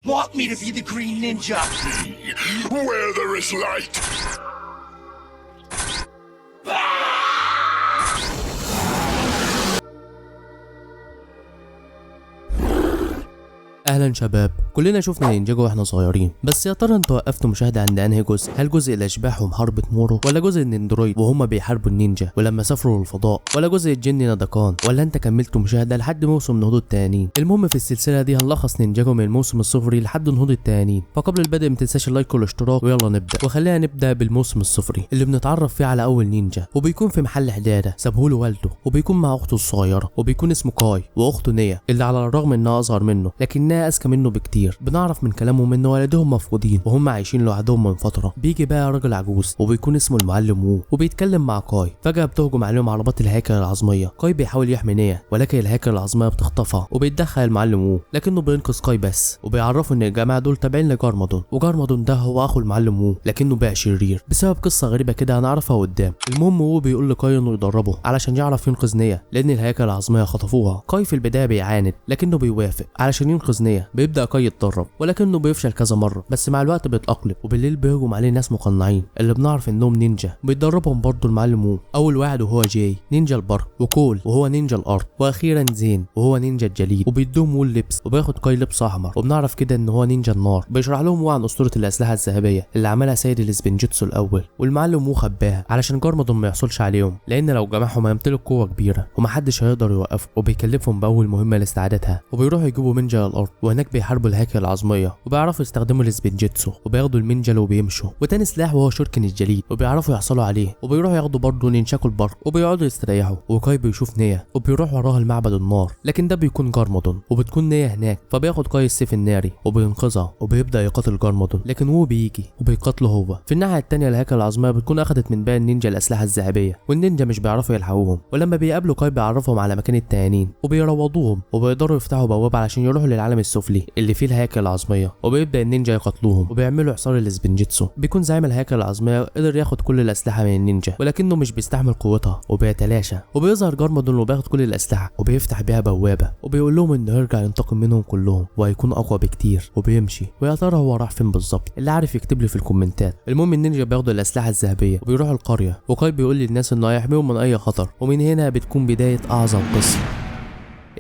Want me to be the Green Ninja? Where there is light. اهلا شباب، كلنا شفنا نينجاجو واحنا صغيرين، بس يا ترى انتوا وقفتوا مشاهده عند انهي جزء؟ هل جزء الاشباح ومحاربه مورو، ولا جزء النندرويد وهما بيحاربوا النينجا ولما سافروا للفضاء، ولا جزء الجن ناداكان، ولا انت كملتوا مشاهده لحد موسم نهوض التانيين؟ المهم في السلسله دي هنلخص نينجاجو من الموسم الصفري لحد نهوض التانيين، فقبل البدء ما تنساش اللايك والاشتراك ويلا نبدا. وخلينا نبدا بالموسم الصفري اللي بنتعرف فيه على اول نينجا، وبيكون في محل حداده سابهوله والده، وبيكون مع اخته الصغيره، وبيكون اسمه كاي، واخته نيا اللي على الرغم انها اصغر منه لكنها اذكى منه بكتير. بنعرف من كلامهم ان والدهم مفقودين وهم عايشين لوحدهم من فتره. بيجي بقى راجل عجوز وبيكون اسمه المعلم وو، وبيتكلم مع كاي. فجاه بتهجم عليهم عربات الهيكل العظميه. كاي بيحاول يحمي نيا ولكن الهيكل العظميه بتخطفها، وبيتدخل المعلم وو لكنه بينقذ كاي بس، وبيعرفوا ان الجماعه دول تابعين لجارمادون، وجارمادون ده هو اخو المعلم وو لكنه بقى شرير بسبب قصه غريبه كده هنعرفها قدام. المهم وو بيقول لكاي انه يدربه علشان يعرف ينقذ نيا لان الهيكل العظميه خطفوها. كاي في البدايه بيعاند لكنه بيوافق علشان ينقذ نيا. بيبدا كاي يتدرب ولكنه بيفشل كذا مره، بس مع الوقت بيتأقلم. وبالليل بيهجم عليه ناس مقنعين اللي بنعرف انهم نينجا، بيدربهم برضه المعلم وو. اول واحد وهو جاي نينجا البر، وكول وهو نينجا الارض، واخيرا زين وهو نينجا الجليد. وبيدوم وول لبس وبياخد كاي لبس احمر، وبنعرف كده ان هو نينجا النار. بيشرح لهم وو عن اسطوره الاسلحه الذهبيه اللي عملها سيد الاسبنجيتسو الاول، والمعلم وو خباها علشان جارمادون ما يحصلش عليهم، لان لو جمعهم هيمتلك قوه كبيره ومحدش هيقدر يوقفه. وبيكلفهم باول مهمه لاستعادتها، وبيروحوا يجيبوا نينجا الارض، وهناك بيحاربوا الهيكل العظميه، وبيعرفوا يستخدموا الاسبنجيتسو، وبياخدوا المنجل وبيمشوا. وتاني سلاح وهو شوركن الجليد، وبيعرفوا يحصلوا عليه. وبيروحوا ياخدوا برضه نينشاكو البر، وبيقعدوا يستريحوا. وكاي بيشوف نيا وبيروح وراها المعبد النار، لكن ده بيكون جارمادون، وبتكون نيا هناك. فبياخد كاي السيف الناري وبينقذها، وبيبدا يقاتل جارمادون، لكن هو بيجي وبيقاتله هو. في الناحيه التانيه الهيكل العظميه بتكون اخدت من باقي النينجا الاسلحه الذهبيه، والنينجا مش بيعرفوا يلحقوهم. ولما بيقابلوا كاي بيعرفهم على مكان التانيين وبيروضوهم، وبيقدروا يفتحوا بوابه علشان يروحوا للعالم السفلي اللي فيه الهيكل العظميه. وبيبدا النينجا يقاتلوهم وبيعملوا حصار الاسبنجيتسو. بيكون زعيم الهيكل العظميه قدر ياخد كل الاسلحه من النينجا، ولكنه مش بيستحمل قوتها وبيتلاشى. وبيظهر جارمادون وبياخد كل الاسلحه وبيفتح بيها بوابه، وبيقول لهم انه يرجع ينتقم منهم كلهم وهيكون اقوى بكتير، وبيمشي. ويا ترى هو راح فين بالظبط؟ اللي عارف يكتب لي في الكومنتات. المهم النينجا بياخدوا الاسلحه الذهبيه وبيروحوا القريه، وكاي بيقول للناس انه هيحميهم من اي خطر. ومن هنا بتكون بدايه اعظم قصه.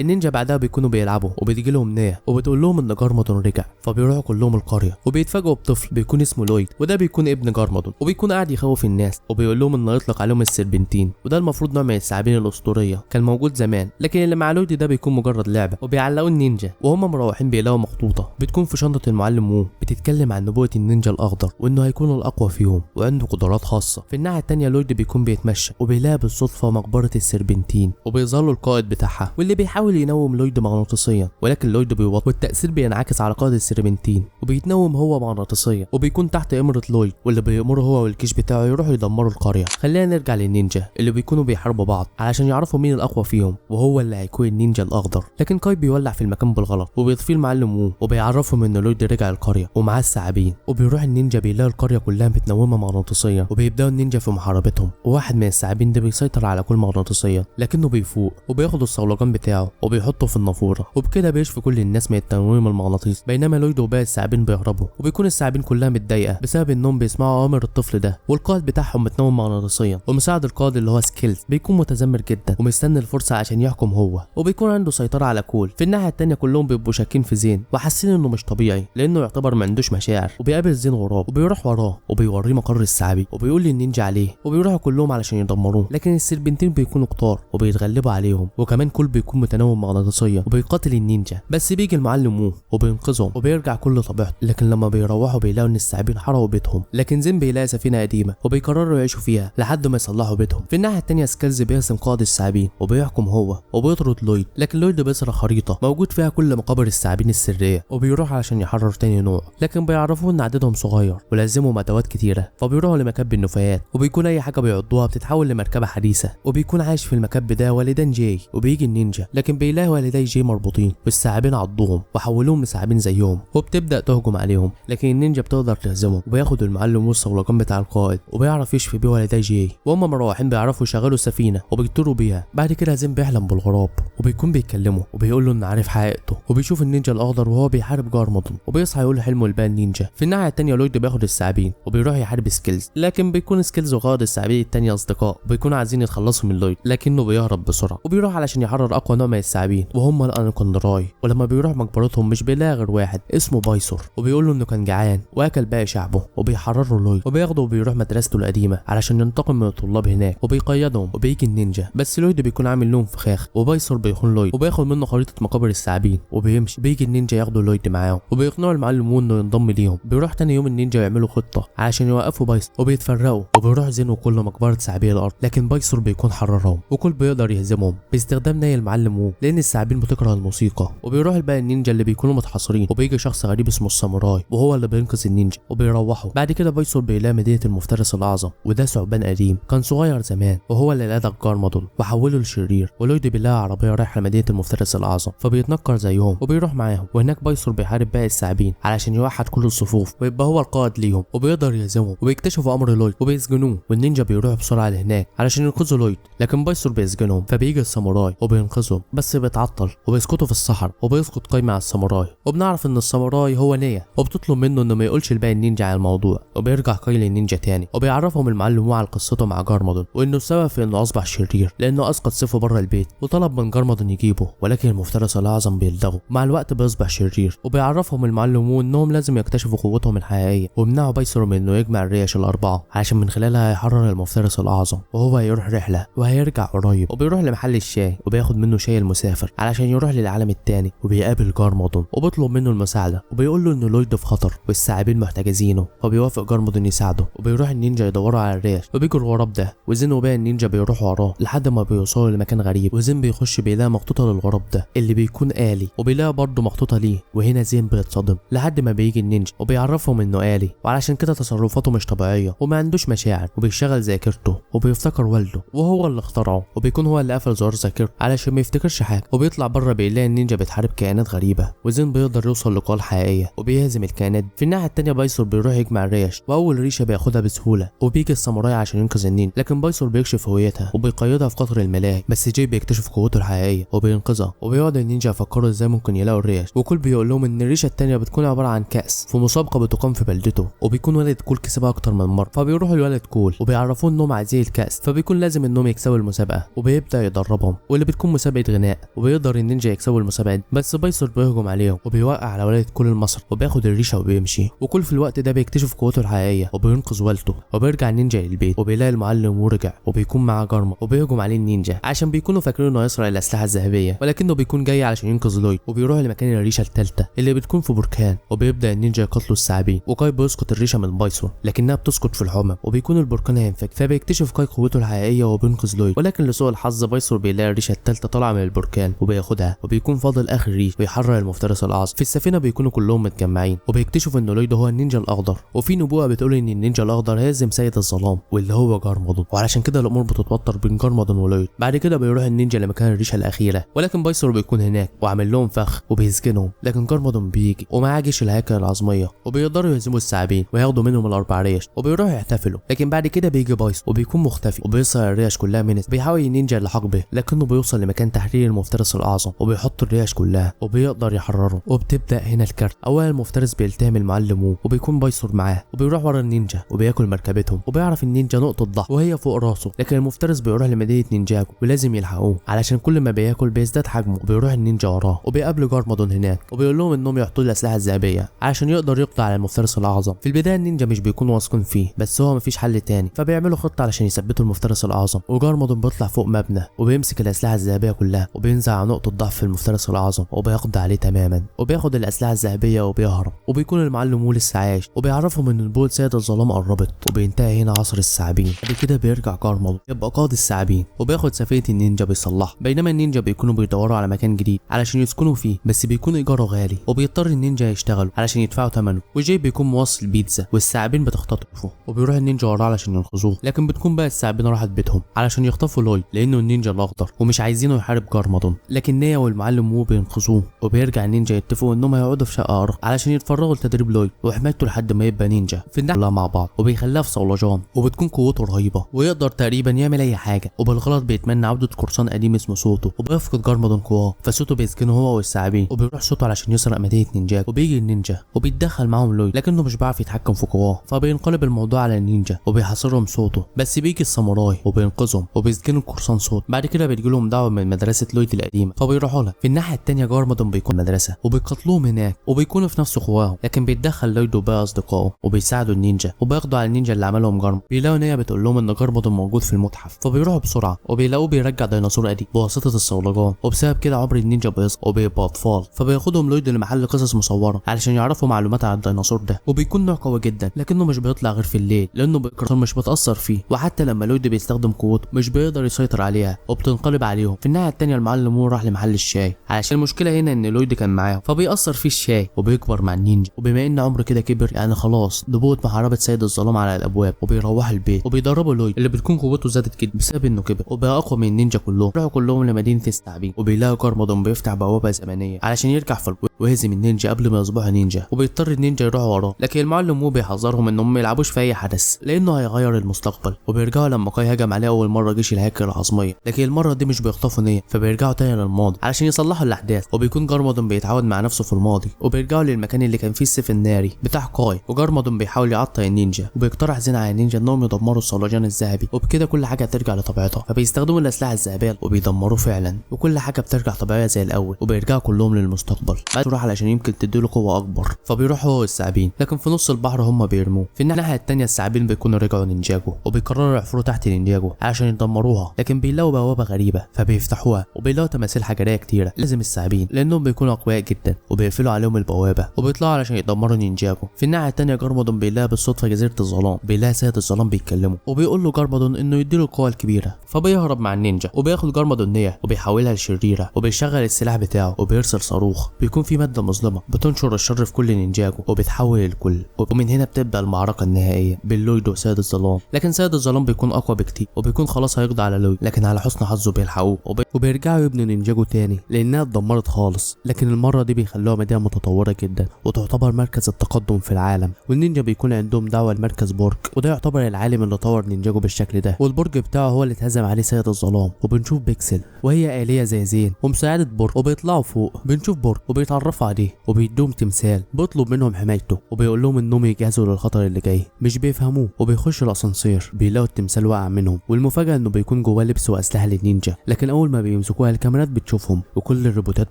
النينجا بعدها بيكونوا بيلعبوا، وبتجي لهم نيا وبتقول لهم ان جارمادون رجع. فبيروحوا كلهم القريه، وبيتفاجئوا بطفل بيكون اسمه لويد، وده بيكون ابن جارمادون، وبيكون قاعد يخوف الناس. وبيقول لهم انه يطلق عليهم السربنتين، وده المفروض نوع من الثعابين الاسطوريه كان موجود زمان، لكن اللي مع لويد ده بيكون مجرد لعبه. وبيعلقوا النينجا وهم مروحين بيلاقوا مخطوطه بتكون في شنطه المعلم وو، بتتكلم عن نبوه النينجا الاخضر وانه هيكون الاقوى فيهم وعنده قدرات خاصه. في الناحيه الثانيه لويد بيكون بيتمشى وبيلاقي بالصدفه مقبره السربنتين، وبيظهر له القائد بتاعها واللي بيحاول ينوم لويد مغناطيسيا، ولكن لويد بيوطي والتأثير بينعكس على قائد السربنتين، وبيتنوم هو مغناطيسيا، وبيكون تحت إمرة لويد، واللي بيأمره هو والجيش بتاعه يروحوا يدمروا القرية. خلينا نرجع للنينجا اللي بيكونوا بيحاربوا بعض علشان يعرفوا مين الأقوى فيهم، وهو اللي هيكون النينجا الأخضر. لكن كاي بيولع في المكان بالغلط وبيطفي المعلم وو، وبيعرفهم إن لويد رجع القرية ومعاه الثعابين. وبيروح النينجا بيلاقي القرية كلها متنومة مغناطيسيا، وبيبدأوا النينجا في محاربتهم. وواحد من الثعابين ده بيسيطر على كل مغناطيسيا، لكنه بيفوق وبياخد الصولجان بتاعه وبيحطه في النافورة، وبكده بيشفي كل الناس من التنويم المغناطيسي. بينما لويد وباقي الثعابين بيهربوا، وبيكون الثعابين كلها متضايقه بسبب انهم بيسمعوا اوامر الطفل ده، والقائد بتاعهم متنوم مغناطيسيا. ومساعد القائد اللي هو سكيلز بيكون متذمر جدا ومستني الفرصه عشان يحكم هو، وبيكون عنده سيطره على كول. في الناحيه الثانيه كلهم بيبقوا شاكين في زين وحاسين انه مش طبيعي لانه يعتبر ما عندوش مشاعر. وبيقابل زين غراب وبيروح وراه وبيوريه مقر الثعابين، وبيقول للنينجا عليه، وبيروحوا كلهم علشان يدمروه. لكن السربنتين بيكونوا كتار وبيتغلبوا عليهم، وكمان كول بيكون متنوم مغناطيسيا وبيقاتل النينجا. بس بيجي المعلم وو وبينقذهم وبيرجع كل طبيعته. لكن لما بيروحوا بيلاقوا ان الثعابين حرقوا بيتهم. لكن زين بيلاقي سفينه قديمه وبيقرروا يعيشوا فيها لحد ما يصلحوا بيتهم. في الناحيه الثانيه سكيلز بيرسم قائد الثعابين وبيحكم هو، وبيطرد لويد. لكن لويد بيسرق خريطه موجود فيها كل مقابر الثعابين السريه، وبيروح علشان يحرر تاني نوع. لكن بيعرفوه ان عددهم صغير ولازمهم ادوات كتيره، فبيروحوا لمكب النفايات، وبيكون اي حاجه بيعضوها بتتحول لمركبه حديثه. وبيكون عايش في المكب ده والدان جاي، وبيجي النينجا لكن لكن بيلاقي والدي جاي مربوطين والثعابين عضوهم وحولوهم لثعابين زيهم وبتبدا تهجم عليهم، لكن النينجا بتقدر تهزمهم وبياخد المعلم والصولجان بتاع القائد وبيعرف يشفي بيه والدي جاي، وهم مروحين بيعرفوا يشغلوا السفينه وبيطيروا بيها. بعد كده زين بيحلم بالغراب وبيكون بيتكلموا وبيقول له ان عارف حقيقته، وبيشوف النينجا الاخضر وهو بيحارب جارمادون وبيصحى يقول حلمه لباقي النينجا. في الناحيه الثانيه لويد بياخد الثعابين وبيروح يحارب سكيلز، لكن بيكون سكيلز وقائد الثعابين الثانيه اصدقاء وبيكونوا عايزين يتخلصوا من لويد، لكنه بيهرب بسرعه وبيروح علشان يحرر اقوى نوع من الثعابين وهم الانكوندراي. ولما بيروح مقبرتهم مش بيلاقي غير واحد اسمه بايسور وبيقول له انه كان جعان واكل باقي شعبه وبيحرروا لويد وبياخده وبيروح مدرسته القديمه علشان ينتقم من الطلاب هناك وبيقيدهم. وبيجي النينجا بس لويد بيكون عامل لهم فخاخ وبايسور بيخون لويد وبياخد منه خريطه مقابر الثعابين وبيمشي. بيجي النينجا ياخدوا لويد معاهم وبيقنعوا المعلم انه ينضم ليهم. بيروح تاني يوم النينجا يعملوا خطه علشان يوقفوا بايسور وبيتفرقوا وبيروح زين كل مقبره ثعابين الارض، لكن بايسور بيكون حررهم وكل بيقدر يهزمهم باستخدام ناي المعلم لان الثعابين بتكره الموسيقى. وبيروح الباقي النينجا اللي بيكونوا متحاصرين وبيجي شخص غريب اسمه الساموراي وهو اللي بينقذ النينجا وبيروحوا. بعد كده بايسور بيلاقي مدينه المفترس الاعظم وده ثعبان قديم كان صغير زمان وهو اللي لدغ جارمادون وحوله لشرير. ولويد بيلاقي عربيه رايحه لمدينه المفترس الاعظم فبيتنكر زيهم وبيروح معاهم، وهناك بايسور بيحارب باقي الثعابين علشان يوحد كل الصفوف ويبقى هو القائد ليهم وبيقدر يهزمهم. وبيكتشفوا امر لويد وبيسجنوه والنينجا بيروحوا بسرعه لهناك علشان ينقذوا لويد، لكن بايسور بيسجنهم. فبيجي الساموراي وبينقذهم بس بيتعطل وبيسقطوا في الصحراء وبيسقط قايمه على الساموراي. وبنعرف ان الساموراي هو نيا وبتطلب منه انه ما يقولش لباقي النينجا على الموضوع. وبيرجع كاي للنينجا تاني وبيعرفهم المعلم على قصته مع جارمادون وانه السبب في انه اصبح شرير لانه اسقط سيفه بره البيت وطلب من جارمادون يجيبه، ولكن المفترس الاعظم بيلدغه. مع الوقت بيصبح شرير وبيعرفهم المعلم انهم لازم يكتشفوا قوتهم الحقيقيه ويمنعوا بايسور من انه يجمع الريش الاربعه علشان من خلالها هيحرر المفترس الاعظم وهو هيروح رحله وهيرجع قريب. وبيروح لمحل الشاي وبياخد منه شاي المسافر علشان يروح للعالم التاني وبيقابل جارمادون وبيطلب منه المساعده وبيقول له انه لويد في خطر والثعابين محتجزينه فبيوافق جارمادون يساعده. وبيروح النينجا يدوروا على الريش وبيجوا الغراب ده وزين وباقي النينجا بيروحوا وراه لحد ما بيوصلوا لمكان غريب وزين بيخش بيلاقي مخطوطه للغراب ده اللي بيكون آلي وبيلاقي برضه مخطوطه ليه، وهنا زين بيتصدم لحد ما بيجي النينجا وبيعرفهم انه آلي وعلشان كده تصرفاته مش طبيعيه وما عندوش مشاعر وبيشغل ذاكرته وبيفتكر والده وهو اللي اخترعه وبيكون هو اللي قفل زرار ذاكرته علشان ما يفتكرش حاجه. وبيطلع بره بيلاقي النينجا بتحارب كائنات غريبه وزين بيقدر يوصل لقوى الحقيقيه وبيهزم الكائنات. في الناحيه التانيه بايسور بيروح يجمع الريش واول ريشه بياخدها بسهوله وبيجي الساموراي عشان ينقذ النينجا، لكن بايسور بيكشف هويتها وبيقيدها في قطر الملاهي. بس جاي بيكتشف قوته الحقيقيه وبينقذها وبيقعد النينجا يفكروا ازاي ممكن يلاقوا الريش. وكل بيقول لهم ان الريشه التانيه بتكون عباره عن كاس في مسابقه بتقام في بلدته وبيكون ولد كول كسبها اكتر من مره، فبيروحوا لولد كول وبيعرفوه انهم عايزين الكاس فبيكون لازم انهم يكسبوا المسابقه وبيبدا يدربهم واللي بتكون مسابقه غناء وبيقدر النينجا يكسبوا المسابقه دي. بس بايسور بيهجم عليهم وبيوقع على ولد كول المصري وبياخد الريشه وبيمشي. وكل في الوقت ده بيكتشف قوته الحقيقيه وبينقذ والده وبيرجع النينجا للبيت وبيلاقي المعلم ورجع وبيكون معاه جارما وبيهجم عليه النينجا عشان بيكونوا فاكرين انه هيسرق الاسلحه الذهبيه، ولكنه بيكون جاي علشان ينقذ لويد. وبيروح لمكان الريشه الثالثه اللي بتكون في بركان وبيبدا النينجا يقتلوا الثعابين وكاي بيسقط الريشه من بايسور لكنها بتسقط في الحمم وبيكون البركان هينفجر. فبيكتشف كاي قوته الحقيقيه وبينقذ لويد، ولكن لسوء الحظ بايسور بيلاقي الريشه الثالثه طالعه من البركان وبياخدها وبيكون فاضل اخر ريش ويحرر المفترس الاعظم. في السفينه بيكونوا كلهم متجمعين وبيكتشفوا ان لويد هو النينجا الاخضر، وفي نبوءه بتقول ان النينجا الاخضر هيهزم سيد الظلام واللي هو جارمادون، وعلشان كده الامور بتتوتر بين جارمادون ولويد. بعد كده بيروح النينجا لمكان الريشه الاخيره ولكن بايسور بيكون هناك وعامل لهم فخ وبيسجنهم، لكن جارمادون بيجي ومعاه جيش الهياكل العظميه وبيقدروا يهزموا الثعابين وياخدوا منهم الاربع ريش وبيروحوا يحتفلوا. لكن بعد كده بيجي بايسور وبيكون مختفي وبيصل الريش كلها منت. بيحاول النينجا اللحاق به لكنه بيوصل لمكان تحرير المفترس الاعظم وبيحط الريش كلها وبيقدر يحرره. وبتبدا هنا الكارت. اولا المفترس بيلتهم المعلم وبيكون بايسور معاه وبيروح ورا النينجا وبياكل مركبتهم وبيعرف النينجا نقطه ضعف وهي فوق راسه، لكن المفترس بيروح لمدينه نينجاجو ولازم يلحقوه علشان كل ما بياكل بيزداد حجمه. وبيروح النينجا وراه وبيقابل جارمادون هناك وبيقول لهم انهم يحطوا الاسلحه الذهبيه علشان يقدر يقضي على المفترس الاعظم. في البدايه النينجا مش بيكونوا واثقين فيه بس هو مفيش حل تاني فبيعملوا خطه علشان يثبتوا المفترس الاعظم. وجارمادون بيطلع فوق مبنى وبيمسك الاسلحه الذهبيه كلها وبينزع على نقطه ضعف في المفترس الاعظم وبيقضي عليه تماما وبياخد الاسلحه الذهبيه وبيهرب. وبيكون المعلم لسه عايش وبيعرفهم ان نبوءه سيد الظلام قربت وبينتهي هنا عصر الثعابين. بعد كده بيرجع جارمادون يبقى قائد الثعابين وبياخد سفينه النينجا بيصلحها، بينما النينجا بيكونوا بيدوروا على مكان جديد علشان يسكنوا فيه بس بيكون ايجاره غالي وبيضطر النينجا يشتغلوا علشان يدفعوا ثمنه. وجاي بيكون موصل بيتزا والثعابين بتختطفه وبيروح النينجا وراه علشان ينقذوه، لكن بتكون بقى الثعابين راحت بيتهم علشان يخطفوا لويد لانه النينجا الاخضر ومش عايزينه يحارب جارمادون. جارمادون، لكن نيا والمعلم وو بينقذوه وبيرجع النينجا يتفقوا انهم هيقعدوا في شقه ارض علشان يتفرغوا لتدريب لويد وحمايته لحد ما يبقى نينجا في الناحيه كلها مع بعض، وبيخليها في صولجان وبتكون قوته رهيبه ويقدر تقريبا يعمل اي حاجه، وبالغلط بيتمنى عوده قرصان قديم اسمه سوتو وبيفقد جارمادون قواه، فسوتو بيسكنه هو والثعابين وبيروح سوتو علشان يسرق مدينه نينجا، وبيجي النينجا وبيتدخل معاهم لويد لكنه مش بيعرف يتحكم في قواه، فبينقلب الموضوع على النينجا وبيحاصرهم سوتو، بس بيجي الساموراي وبينقذهم وبيسجنوا القرصان سوتو. بعد كده بيجي لهم دعوه من مدرسه لويد القديمه فبيروحوا لها. في الناحيه الثانيه جارمادون بيكون مدرسه وبيقتلوهم هناك وبيكونوا في نفس قواهم، لكن بيتدخل لويد وباقي اصدقائه وبيساعدوا النينجا وبياخدوا على النينجا اللي عملهم جارمادون. بيلاقوا ان هي بتقول لهم ان جارمادون موجود في المتحف، فبيروحوا بسرعه وبيلاقوه بيرجع ديناصور قديم بواسطه الصولجان، وبسبب كده عمر النينجا بيصغر وبيبقى اطفال، فبياخدهم لويد لمحل قصص مصوره علشان يعرفوا معلومات عن الديناصور ده، وبيكون نوع قوي جدا لكنه مش بيطلع غير في الليل لانه بيكرر مش بتاثر فيه، وحتى لما لويد بيستخدم قوته مش بيقدر يسيطر عليها وبتنقلب عليهم. في الناحيه الثانيه المعلم وو راح لمحل الشاي علشان المشكله هنا ان لويد كان معاهم، فبيأثر فيه الشاي وبيكبر مع النينجا، وبما ان عمره كده كبر يعني خلاص نبوة محاربه سيد الظلام على الابواب، وبيروحوا البيت وبيدربوا لويد اللي بتكون قوته زادت جدا بسبب انه كبر وبقى اقوى من النينجا كلهم. راحوا كلهم لمدينه الثعابين وبيلاقوا جارمادون بيفتح بوابه زمنيه علشان يرجع في الوقت ويهزم النينجا قبل ما يصبحوا نينجا، وبيضطر النينجا يروحوا وراه، لكن المعلم وو بيحذرهم انهم ما يلعبوش في اي حدث لانه هيغير المستقبل. وبيرجعوا لما كاي هجم عليه اول مره جيش الهاكر العظميه، لكن المره دي مش بيخطفوا نيا، فبيرجعوا تاني للماضي علشان يصلحوا الاحداث، وبيكون جارمادون بيتعاون مع نفسه في الماضي، وبيرجعوا للمكان اللي كان فيه السيف الناري بتاع كاي، وجارمادون بيحاول يعطل النينجا وبيقترح زين على النينجا انهم يدمروا الصولجان الذهبي، وبكده كل حاجه ترجع لطبيعتها، فبيستخدموا الاسلحه الذهبيه وبيدمروه فعلا وكل حاجه بترجع طبيعيه زي الاول، وبيرجعوا كلهم للمستقبل. بيروح علشان يمكن تديله قوه اكبر، فبيروح هو والثعابين، لكن في نص البحر هم بيرموه. في الناحيه الثانيه الثعابين بيكونوا رجعوا نينجاجو وبيقرروا يحفروا تحت نينجاجو علشان يدمروها، لكن بيلاقوا بوابه غريبه فبيفتحوها وبيلاقوا تماثيل حجريه كتيره لازم الثعابين لانهم بيكونوا اقوياء جدا، وبيقفلوا عليهم البوابه وبيطلعوا علشان يدمروا نينجاجو. في الناحيه الثانيه جارمادون بيلاقي بالصدفه جزيره الظلام، بيلاقي سيد الظلام بيتكلموا وبيقول له جارمادون انه يديله القوه الكبيره، فبيهرب مع النينجا وبياخد جارمادون نيا وبيحولها لشريره وبيشغل السلاح بتاعه وبيرسل صاروخ بيكون فيه ماده مظلمه بتنشر الشر في كل نينجاجو وبتحول الكل، ومن هنا بتبدا المعركه النهائيه بين لويد وسيد الظلام، لكن سيد الظلام بيكون اقوى بكتير وبيكون خلاص هيقضي على لويد، لكن على حسن حظه بيلحقوه وبيرجعوا يبنوا نينجاجو تاني لانها اتدمرت خالص، لكن المره دي بيخلوها مدينه متطوره جدا وتعتبر مركز التقدم في العالم، والنينجا بيكون عندهم دعوه لمركز برج، وده يعتبر العالم اللي طور نينجاجو بالشكل ده، والبرج بتاعه هو اللي اتهزم عليه سيد الظلام. وبنشوف بيكسل وهي آلية زي زين ومساعدة برج، وبيطلعوا فوق بنشوف برج وبيتعرفوا عليه وبيدوهم تمثال بيطلب منهم حمايته وبيقول لهم انهم يجهزوا للخطر اللي جاي، مش بيفهموه وبيخشوا الاسانسير بيلاقوا التمثال واقع منهم، والمفاجاه انه بيكون جواه لبس واسلحه للنينجا، لكن اول ما بيمسكوها الكاميرات بتشوفهم وكل الروبوتات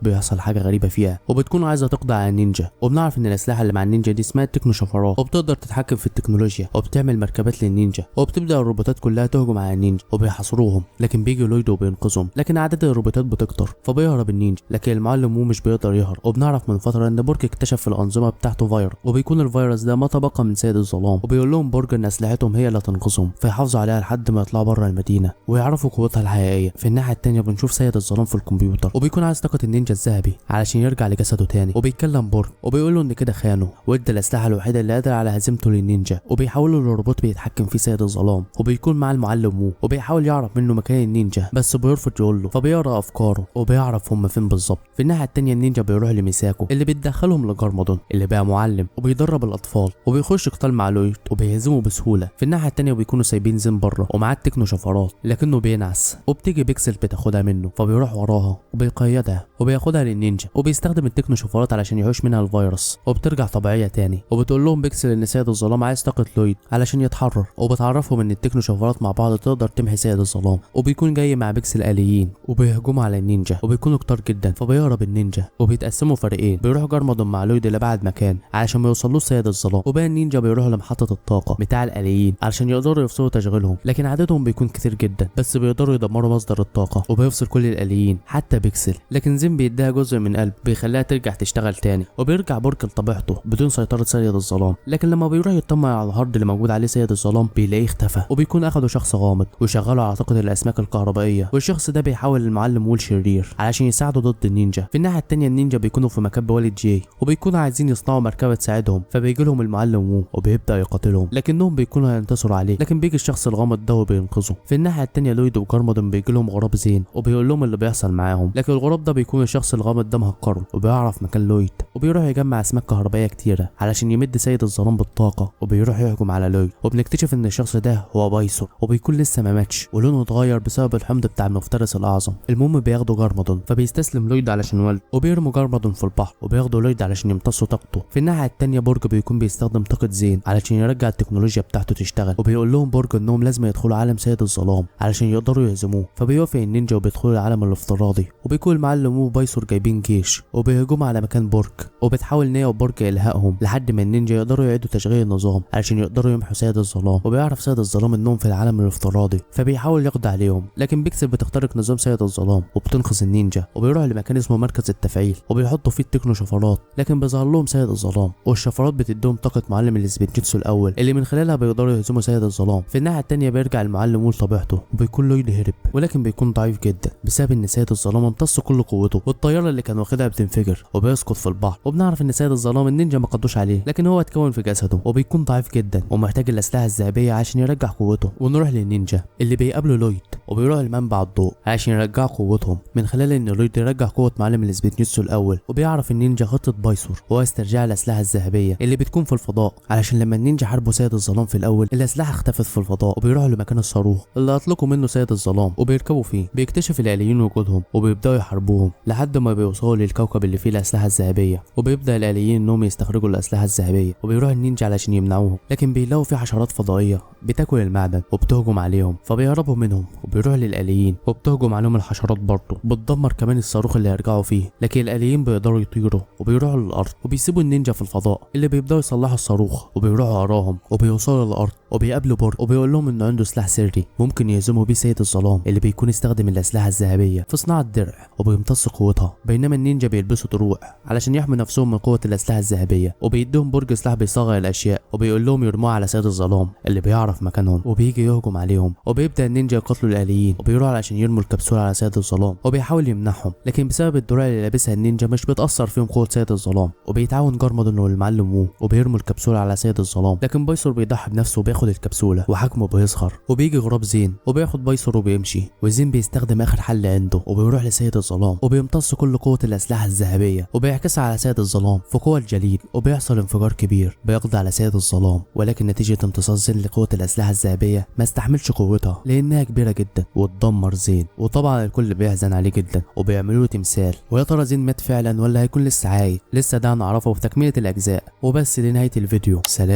بيحصل حاجه غريبه فيها وبتكون عايزه تقضي على النينجا، وبنعرف ان الاسلحه اللي مع النينجا دي اسمها التكنو شفرات وبتقدر تتحكم في التكنولوجيا وبتعمل مركبات للنينجا، وبتبدا الروبوتات كلها تهجم على النينجا وبيحاصروهم، لكن بيجي لويد وبينقذهم، لكن عدد الروبوتات بتكتر فبيهرب النينجا، لكن المعلم مو مش بيقدر يهرب، وبنعرف من فتره ان برج اكتشف في الانظمه بتاعته فيروس، وبيكون الفيروس ده ما تبقى من سيد الظلام، وبيقول لهم برج ان اسلحتهم هي اللي تنقذهم فيحافظوا عليها لحد ما يطلعوا بره المدينه ويعرفوا قوتها الحقيقيه. في الناحيه الثانيه بنشوف سيد الظلام في الكمبيوتر وبيكون عايز طاقه النينجا الذهبي علشان يرجع لجسده تاني، وبيتكلم برج وبيقول له ان كده خانه وادى الاسلحه الوحيده اللي قادر على هزيمته للنينجا، وبيحوله لروبوت بيتحكم فيه سيد الظلام، وبيكون مع المعلم مو وبيحاول يعرف منه مكان النينجا بس بيرفض يقول له، فبيقرا افكاره وبيعرف هم فين بالظبط. في الناحيه الثانيه النينجا بيروح لميساكو اللي بتدخلهم لجارمادون اللي بقى معلم وبيدرب الاطفال، وبيخش قتال مع لويد وبيهزمه بسهوله. في الناحيه الثانيه بيكونوا سايبين زين بره ومعاه التكنو شفرات لكنه بينعس، وبتيجي بيكسل بتاخدها منه فبيروح وراها وبيقيدها وبياخدها للنينجا وبيستخدم التكنو شفرات علشان يحوش منها الفيروس، وبترجع طبيعيه تاني، وبتقول لهم بيكسل ان سيد الظلام عايز طاقه لويد علشان يتحرر، وبتعرفهم ان التكنو شفرات مع بعض تقدر تمحي سيد الظلام، وبيكون جاي مع بيكسل آليين وبيهجموا على النينجا وبيكونوا كتار جدا، فبيهرب النينجا وبيتقسموا فريقين، بيروح جارمادون مع لويد لابعد مكان علشان ما يوصلوش سيد الظلام، وباقي النينجا بيروحوا لمحطه الطاقه بتاع الآليين علشان يقدروا يفصلوا تشغيلهم، لكن عددهم بيكون كتير جدا بس بيقدروا يدمروا مصدر الطاقه وبيفصل كل الآليين حتى بيكسل، لكن زين بيديها جزء من قلب بيخليها ترجع تشتغل تاني، وبيرجع برج لطبيعته بدون سيطره سيد الظلام، لكن لما بيروح يطمن على الهارد اللي موجود عليه سيد الظلام بيلاقيه اختفى، وبيكون اخده شخص غامض ويشغله على طاقه الاسماك الكهربائيه، والشخص ده بيحاول المعلم وول شرير علشان يساعده ضد النينجا. في الناحيه الثانيه النينجا بيكونوا في مكان بوالد جاي وبيكونوا عايزين يصنعوا مركبه تساعدهم، فبيجي لهم المعلم وو وبيبدا يقاتلهم لكنهم بيكونوا هينتصروا عليه، لكن بيجي الشخص الغامض ده وبينقذه. في الناحيه الثانيه لويد وجارمادون بيجي لهم غراب زين وبيقول لهم لهم اللي بيحصل معاهم. لكن الغراب ده بيكون الشخص اللي غامض دمها القرن وبيعرف مكان لويد، وبيروح يجمع اسماك كهربائيه كتيره علشان يمد سيد الظلام بالطاقه، وبيروح يهجم على لويد. وبنكتشف ان الشخص ده هو بايسور، وبيكون لسه ما ماتش ولونه اتغير بسبب الحمض بتاع المفترس الاعظم. المهم بياخدوا جارمادون، فبيستسلم لويد علشان والد، وبيرموا جارمادون في البحر، وبياخدوا لويد علشان يمتصوا طاقته. في الناحيه التانيه برج بيكون بيستخدم طاقه زين علشان يرجع التكنولوجيا بتاعته تشتغل، وبيقول لهم برج انهم لازم يدخلوا عالم سيد الظلام علشان يقدروا يهزموه. فبيوافق النينجا وبيدخلوا العالم الافتراضي، وبيكون المعلم وبايسور جايبين جيش وبيهجموا على مكان برج، وبتحاول نيا وبرج يلهقهم لحد ما النينجا يقدروا يعيدوا تشغيل النظام علشان يقدروا يمحوا سيد الظلام. وبيعرف سيد الظلام انهم في العالم الافتراضي، فبيحاول يقضي عليهم، لكن بيكسب بتخترق نظام سيد الظلام وبتنقذ النينجا. وبيروح لمكان اسمه مركز التفعيل، وبيحطوا فيه التكنو شفرات، لكن بيظهر لهم سيد الظلام، والشفرات بتديهم طاقه معلم الاسبنجيتسو الاول اللي من خلالها بيقدروا يهزموا سيد الظلام. في الناحيه التانيه بيرجع المعلم لطبيعته، وبيكون لويد هرب، ولكن بيكون ضعيف جدا بسبب ان سيد الظلام امتص كل قوته، والطياره اللي كان واخدها بتنفجر وبيسقط في البحر. وبنعرف ان سيد الظلام النينجا ما قدوش عليه، لكن هو اتكون في جسده وبيكون ضعيف جدا ومحتاج الاسلحه الذهبيه عشان يرجع قوته. ونروح للنينجا اللي بيقابله لويد، وبيروح لمنبع الضوء عشان يرجعوا قوتهم من خلال ان لويد يرجع قوه معلم الاسبنجيتسو الاول. وبيعرف النينجا خطه بايسور وهو استرجاع الاسلحه الذهبيه اللي بتكون في الفضاء، علشان لما النينجا حاربوا سيد الظلام في الاول الاسلحه اختفت في الفضاء. وبيروحوا لمكان الصاروخ اللي اطلقوا منه سيد الظلام وبيركبوا فيه. بيكتشف الاليين وجودهم وبيبداوا يحاربوهم لحد ما بيوصلوا للكوكب اللي فيه الاسلحه الذهبيه، وبيبدا الاليين انهم يستخرجوا الاسلحه الذهبيه، وبيروح النينجا علشان يمنعوهم، لكن بيلاقوا في حشرات فضائيه بتاكل المعدن وبتهجم عليهم، فبيهربوا منهم وبيروح للاليين وبتهجم عليهم الحشرات برضه، بتدمر كمان الصاروخ اللي هيرجعوا فيه. لكن الاليين بيقدروا يطيروا وبيروحوا للارض، وبيسيبوا النينجا في الفضاء اللي بيبداوا يصلحوا الصاروخ، وبيروحوا وراهم وبيوصلوا للارض، وبيقابلوا برج وبيقول لهم انه عنده سلاح سري ممكن يهزموا بيه سيد الظلام اللي بيكون استخدم الاسلحه الذهبيه في صناعه درع وبيمتص قوتها، بينما النينجا بيلبسوا دروع علشان يحموا نفسهم من قوه الاسلحه الذهبيه. وبيديهم برج سلاح بيصغر الاشياء، وبيقول لهم يرموها على سيد الظلام اللي بيعرف مكانهم وبيجي يهجم عليهم. وبيبدا النينجا يقاتلوا الاليين، وبيروحوا علشان يرموا الكبسوله على سيد الظلام، وبيحاول يمنعهم، لكن بسبب الدروع اللي لابسها النينجا مش بتاثر فيهم قوه سيد الظلام. وبيتعاون جارمادون والمعلم وو وبيرموا الكبسوله على سيد الظلام، لكن بايسور بيضحي بنفسه وبياخد الكبسوله وحجمه بيصغر. وبيجي غراب زين وبياخد بايسور وبيمشي، وزين بيستخدم اخر حل عنده وبيروح لسيد الظلام وبيمتص كل قوه الاسلحه الذهبيه وبيعكسها على سيد الظلام في قوه الجليد، وبيحصل انفجار كبير بيقضي على سيد الظلام. ولكن نتيجه امتصاص زين لقوه الاسلحه الذهبيه ما استحملش قوتها لانها كبيره جدا وتدمر زين. وطبعا الكل بيحزن عليه جدا وبيعملوا له تمثال. ويا ترى زين مات فعلا ولا هيكون لسه عايش؟ لسه ده هنعرفه في تكمله الاجزاء. وبس لنهايه الفيديو، سلام.